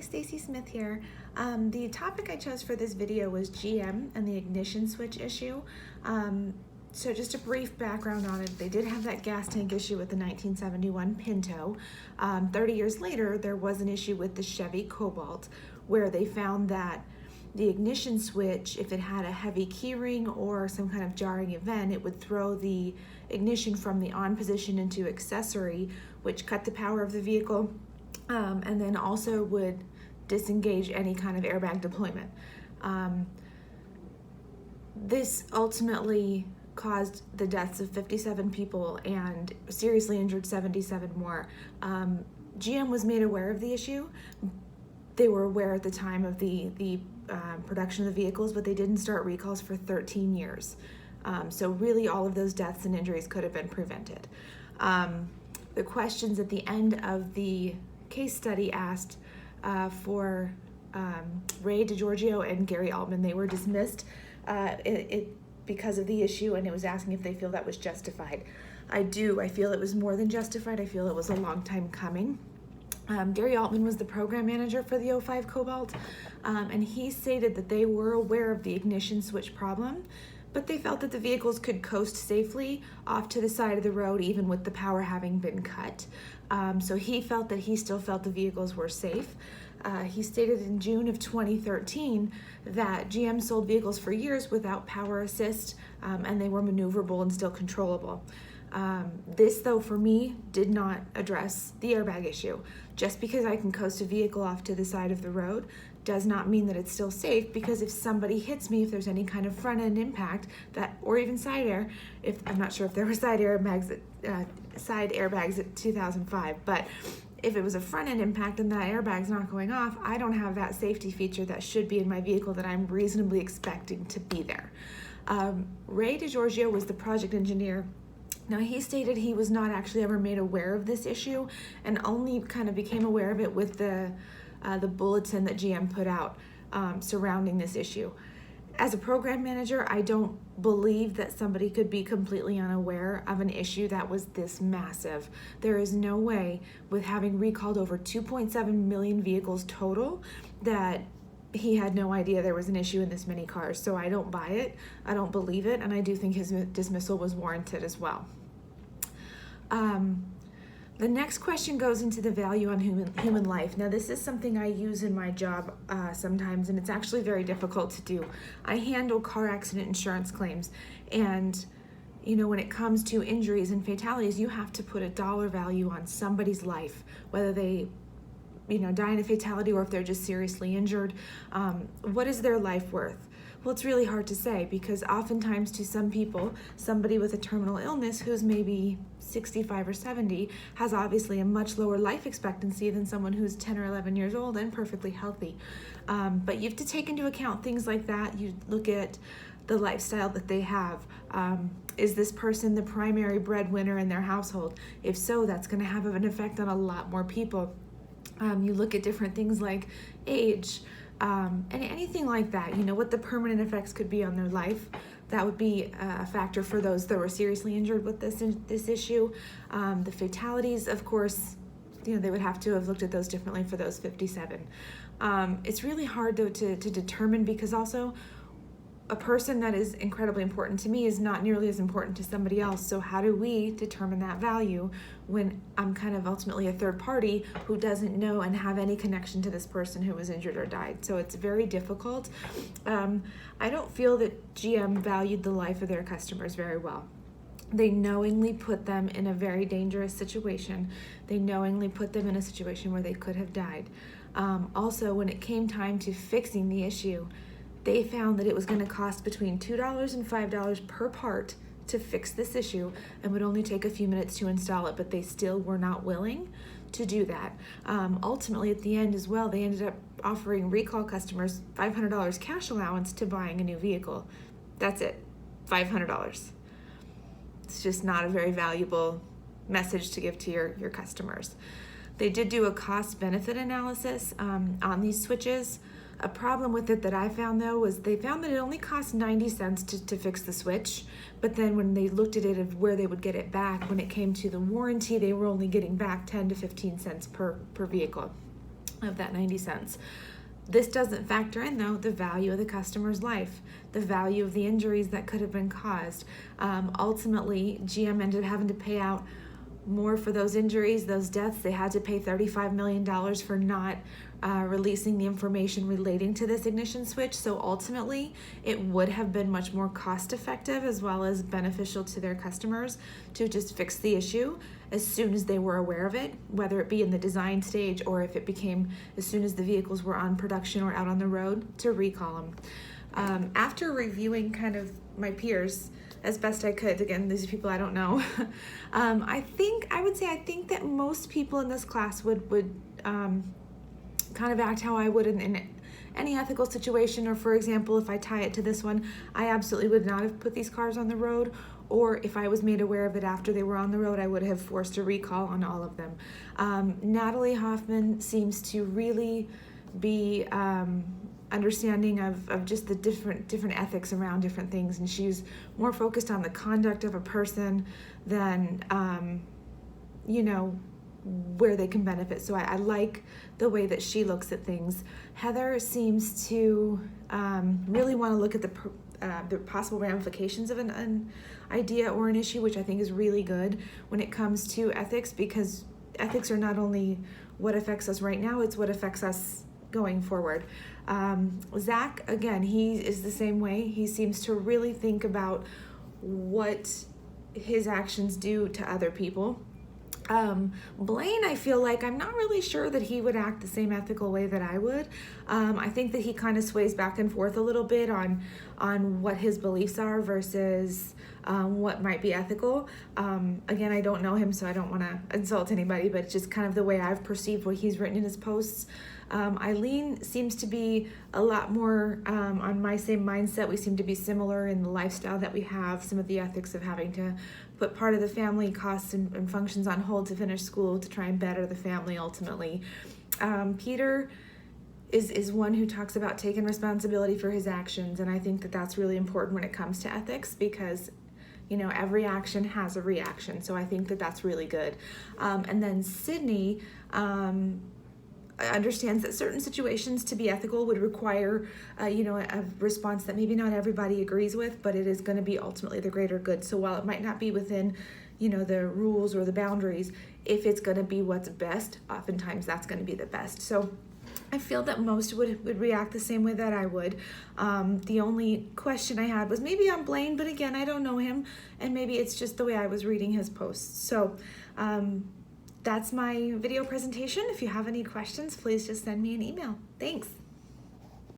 Stacy Smith here. The topic I chose for this video was GM and the ignition switch issue. So just a brief background on it. They did have that gas tank issue with the 1971 Pinto. 30 years later, there was an issue with the Chevy Cobalt where they found that the ignition switch, if it had a heavy keyring or some kind of jarring event, it would throw the ignition from the on position into accessory, which cut the power of the vehicle, and then also would disengage any kind of airbag deployment. This ultimately caused the deaths of 57 people and seriously injured 77 more. GM was made aware of the issue. They were aware at the time of the production of the vehicles, but they didn't start recalls for 13 years. So really all of those deaths and injuries could have been prevented. The questions at the end of the case study asked for Ray DiGiorgio and Gary Altman. They were dismissed because of the issue, and it was asking if they feel that was justified. I do. I feel it was more than justified. I feel it was a long time coming. Gary Altman was the program manager for the 05 Cobalt, and he stated that they were aware of the ignition switch problem, but they felt that the vehicles could coast safely off to the side of the road even with the power having been cut. So he felt that he still felt the vehicles were safe. He stated in June of 2013 that GM sold vehicles for years without power assist, and they were maneuverable and still controllable. This, though, for me, did not address the airbag issue. Just because I can coast a vehicle off to the side of the road does not mean that it's still safe, because if somebody hits me, if there's any kind of front end impact, that, or even side air, if I'm not sure if there were side airbags at 2005, but if it was a front end impact and that airbag's not going off, I don't have that safety feature that should be in my vehicle that I'm reasonably expecting to be there. Ray DiGiorgio was the project engineer. Now, he stated he was not actually ever made aware of this issue and only kind of became aware of it with the bulletin that GM put out surrounding this issue. As a program manager, I don't believe that somebody could be completely unaware of an issue that was this massive. There is no way, with having recalled over 2.7 million vehicles total, that he had no idea there was an issue in this many cars. So I don't buy it, I don't believe it, and I do think his dismissal was warranted as well. The next question goes into the value on human life. Now, this is something I use in my job sometimes, and it's actually very difficult to do. I handle car accident insurance claims, and when it comes to injuries and fatalities, you have to put a dollar value on somebody's life, whether they die in a fatality or if they're just seriously injured. What is their life worth? Well, it's really hard to say, because oftentimes to some people, somebody with a terminal illness who's maybe 65 or 70 has obviously a much lower life expectancy than someone who's 10 or 11 years old and perfectly healthy. But you have to take into account things like that. You look at the lifestyle that they have. Is this person the primary breadwinner in their household? If so, that's going to have an effect on a lot more people. You look at different things like age, and anything like that, what the permanent effects could be on their life. That would be a factor for those that were seriously injured with this issue. The fatalities, of course, they would have to have looked at those differently for those 57. It's really hard, though, to determine, because also a person that is incredibly important to me is not nearly as important to somebody else. So how do we determine that value when I'm kind of ultimately a third party who doesn't know and have any connection to this person who was injured or died? So it's very difficult. I don't feel that GM valued the life of their customers very well. They knowingly put them in a very dangerous situation. They knowingly put them in a situation where they could have died. Also, when it came time to fixing the issue, they found that it was going to cost between $2 and $5 per part to fix this issue, and would only take a few minutes to install it, but they still were not willing to do that. Ultimately, at the end as well, they ended up offering recall customers $500 cash allowance to buying a new vehicle. That's it, $500. It's just not a very valuable message to give to your customers. They did do a cost-benefit analysis on these switches. A problem with it that I found, though, was they found that it only cost 90 cents to fix the switch, but then when they looked at it of where they would get it back, when it came to the warranty, they were only getting back 10 to 15 cents per vehicle. of that 90 cents. This doesn't factor in, though, the value of the customer's life, the value of the injuries that could have been caused. Ultimately, GM ended up having to pay out more for those injuries, those deaths. They had to pay $35 million for not releasing the information relating to this ignition switch. So ultimately, it would have been much more cost effective as well as beneficial to their customers to just fix the issue as soon as they were aware of it, whether it be in the design stage or if it became as soon as the vehicles were on production or out on the road, to recall them. After reviewing kind of my peers as best I could, again, these are people I don't know, I think that most people in this class would kind of act how I would in any ethical situation. Or for example, if I tie it to this one, I absolutely would not have put these cars on the road, or if I was made aware of it after they were on the road, I would have forced a recall on all of them. Natalie Hoffman seems to really be understanding of just the different ethics around different things, and she's more focused on the conduct of a person than where they can benefit. So I like the way that she looks at things. Heather seems to really want to look at the possible ramifications of an idea or an issue, which I think is really good when it comes to ethics, because ethics are not only what affects us right now, it's what affects us going forward. Zach, again, he is the same way. He seems to really think about what his actions do to other people. Blaine, I feel like I'm not really sure that he would act the same ethical way that I would. I think that he kind of sways back and forth a little bit on what his beliefs are versus what might be ethical. Again, I don't know him, so I don't want to insult anybody, but just kind of the way I've perceived what he's written in his posts. Eileen seems to be a lot more on my same mindset. We seem to be similar in the lifestyle that we have, some of the ethics of having to put part of the family costs and functions on hold to finish school to try and better the family ultimately. Peter is one who talks about taking responsibility for his actions, and I think that that's really important when it comes to ethics, because every action has a reaction. So I think that that's really good. And then Sydney understands that certain situations to be ethical would require a response that maybe not everybody agrees with, but it is going to be ultimately the greater good. So while it might not be within the rules or the boundaries, if it's going to be what's best, oftentimes that's going to be the best. So I feel that most would react the same way that I would. The only question I had was maybe on Blaine, but again, I don't know him, and maybe it's just the way I was reading his posts. So that's my video presentation. If you have any questions, please just send me an email. Thanks.